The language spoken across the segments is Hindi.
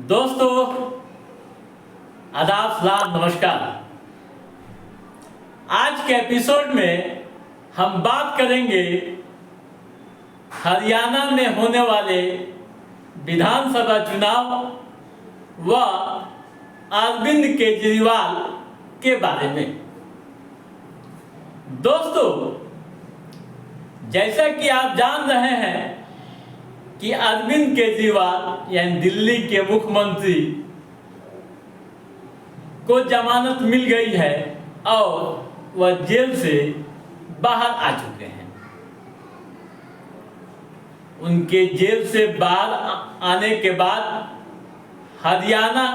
दोस्तों आदाब सलाम नमस्कार। आज के एपिसोड में हम बात करेंगे हरियाणा में होने वाले विधानसभा चुनाव व अरविंद केजरीवाल के बारे में। दोस्तों, जैसा कि आप जान रहे हैं कि अरविंद केजरीवाल यानी दिल्ली के मुख्यमंत्री को जमानत मिल गई है और वह जेल से बाहर आ चुके हैं। उनके जेल से बाहर आने के बाद हरियाणा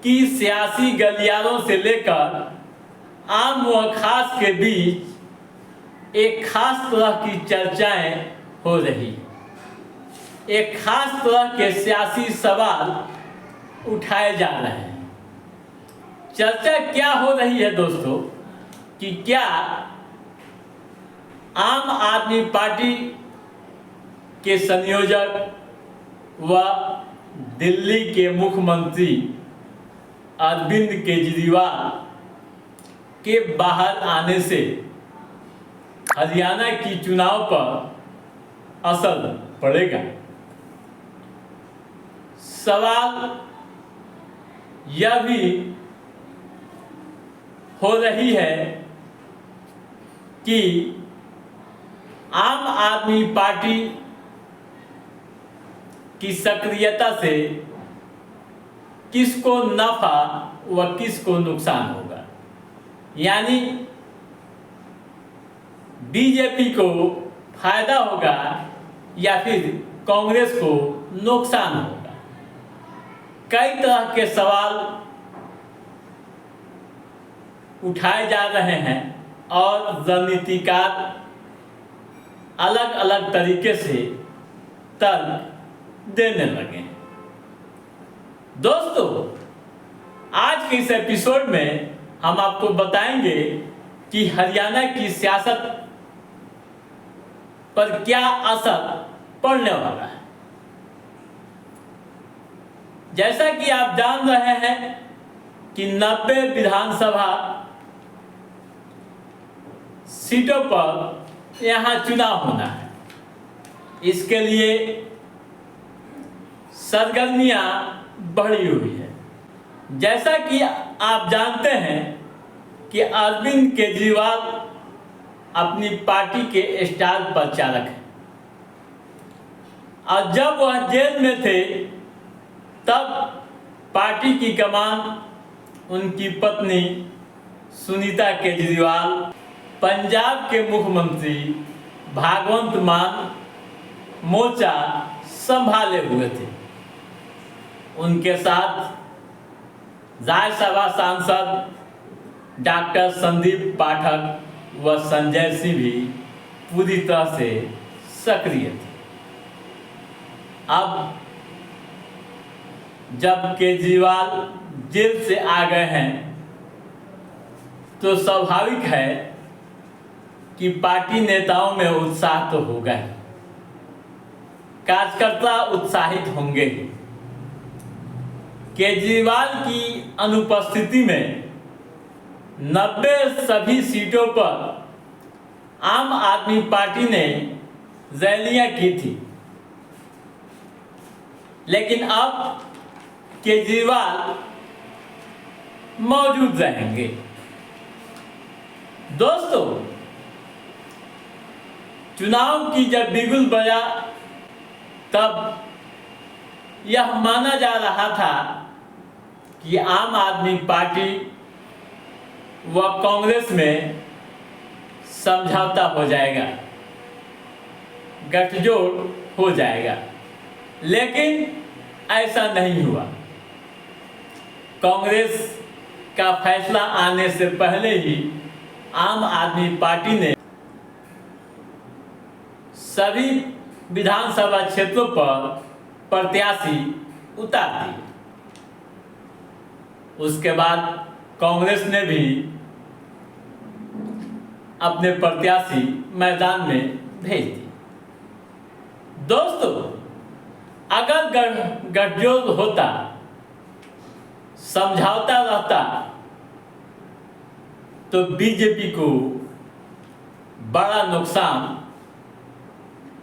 की सियासी गलियारों से लेकर आम व खास के बीच एक खास तरह की चर्चाएं हो रही है। एक खास तरह के सियासी सवाल उठाए जा रहे हैं। चर्चा क्या हो रही है दोस्तों कि क्या आम आदमी पार्टी के संयोजक व दिल्ली के मुख्यमंत्री अरविंद केजरीवाल के बाहर आने से हरियाणा की चुनाव पर असर पड़ेगा। सवाल यह भी हो रही है कि आम आदमी पार्टी की सक्रियता से किसको नफा व किसको नुकसान होगा, यानी बीजेपी को फायदा होगा या फिर कांग्रेस को नुकसान होगा। कई तरह के सवाल उठाए जा रहे हैं और रणनीतिकार अलग अलग तरीके से तर्क देने लगे हैं। दोस्तों, आज के इस एपिसोड में हम आपको बताएंगे कि हरियाणा की सियासत पर क्या असर पड़ने वाला है। जैसा कि आप जान रहे हैं कि 90 विधानसभा सीटों पर यहां चुनाव होना है। इसके लिए सरगर्मियां बढ़ी हुई है। जैसा कि आप जानते हैं कि अरविंद केजरीवाल अपनी पार्टी के स्टार प्रचारक हैं और जब वह जेल में थे तब पार्टी की कमान उनकी पत्नी सुनीता केजरीवाल पंजाब के मुख्यमंत्री भगवंत मान मोर्चा संभाले हुए थे। उनके साथ राज्यसभा सांसद डॉक्टर संदीप पाठक व संजय सिंह भी पूरी तरह से सक्रिय थे। अब जब केजरीवाल जेल से आ गए हैं तो स्वाभाविक है कि पार्टी नेताओं में उत्साह तो होगा ही, कार्यकर्ता उत्साहित होंगे। केजरीवाल की अनुपस्थिति में 90 सभी सीटों पर आम आदमी पार्टी ने रैलियां की थी, लेकिन अब केजरीवाल मौजूद रहेंगे। दोस्तों, चुनाव की जब बिगुल बजा तब यह माना जा रहा था कि आम आदमी पार्टी व कांग्रेस में समझौता हो जाएगा, गठजोड़ हो जाएगा, लेकिन ऐसा नहीं हुआ। कांग्रेस का फैसला आने से पहले ही आम आदमी पार्टी ने सभी विधानसभा क्षेत्रों पर प्रत्याशी उतार दिए। उसके बाद कांग्रेस ने भी अपने प्रत्याशी मैदान में भेज दिए। दोस्तों, अगर गठजोड़ होता, समझौता रहता, तो बीजेपी को बड़ा नुकसान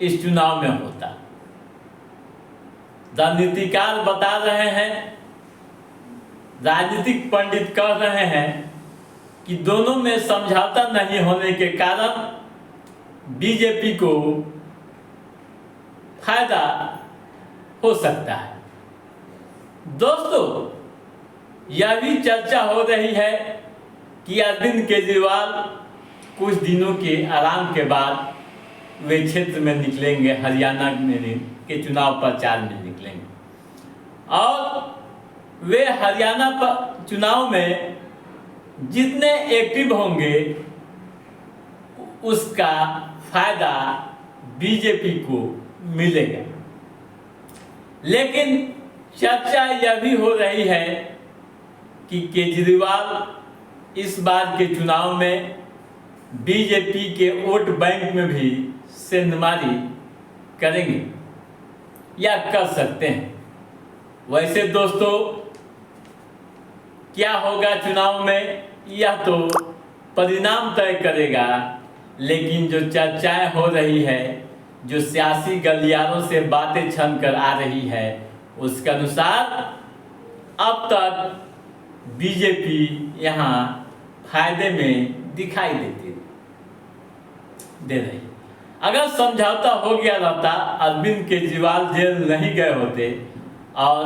इस चुनाव में होता। राजनीतिकार बता रहे हैं, राजनीतिक पंडित कह रहे हैं कि दोनों में समझौता नहीं होने के कारण बीजेपी को फायदा हो सकता है। दोस्तों, यह भी चर्चा हो रही है कि अरविंद केजरीवाल कुछ दिनों के आराम के बाद वे क्षेत्र में निकलेंगे, हरियाणा में के चुनाव प्रचार में निकलेंगे और वे हरियाणा चुनाव में जितने एक्टिव होंगे उसका फायदा बीजेपी को मिलेगा। लेकिन चर्चा यह भी हो रही है कि केजरीवाल इस बार के चुनाव में बीजेपी के वोट बैंक में भी सेंधमारी करेंगे या कर सकते हैं। वैसे दोस्तों, क्या होगा चुनाव में यह तो परिणाम तय करेगा, लेकिन जो चर्चाएं हो रही है, जो सियासी गलियारों से बातें छन कर आ रही है, उसके अनुसार अब तक बीजेपी यहाँ फायदे में दिखाई दे रही। अगर समझौता हो गया रहता, अरविंद केजरीवाल जेल नहीं गए होते और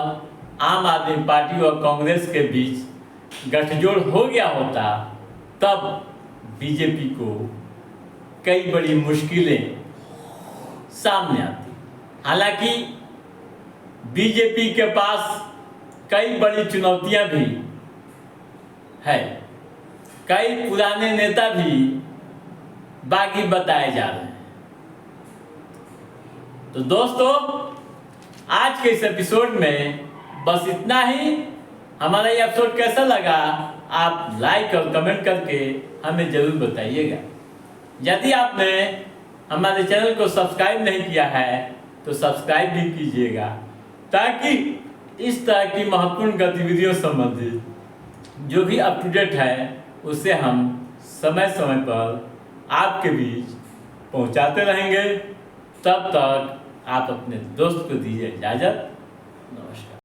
आम आदमी पार्टी और कांग्रेस के बीच गठजोड़ हो गया होता, तब बीजेपी को कई बड़ी मुश्किलें सामने आती। हालांकि बीजेपी के पास कई बड़ी चुनौतियां भी है, कई पुराने नेता भी बागी बताए जा रहे हैं। तो दोस्तों, आज के इस एपिसोड में बस इतना ही। हमारा ये एपिसोड कैसा लगा आप लाइक और कमेंट करके हमें जरूर बताइएगा। यदि आपने हमारे चैनल को सब्सक्राइब नहीं किया है तो सब्सक्राइब भी कीजिएगा, ताकि इस तरह की महत्वपूर्ण गतिविधियों संबंधित जो भी अप टू डेट है उसे हम समय समय पर आपके बीच पहुंचाते रहेंगे। तब तक आप अपने दोस्त को दीजिए इजाज़त। नमस्कार।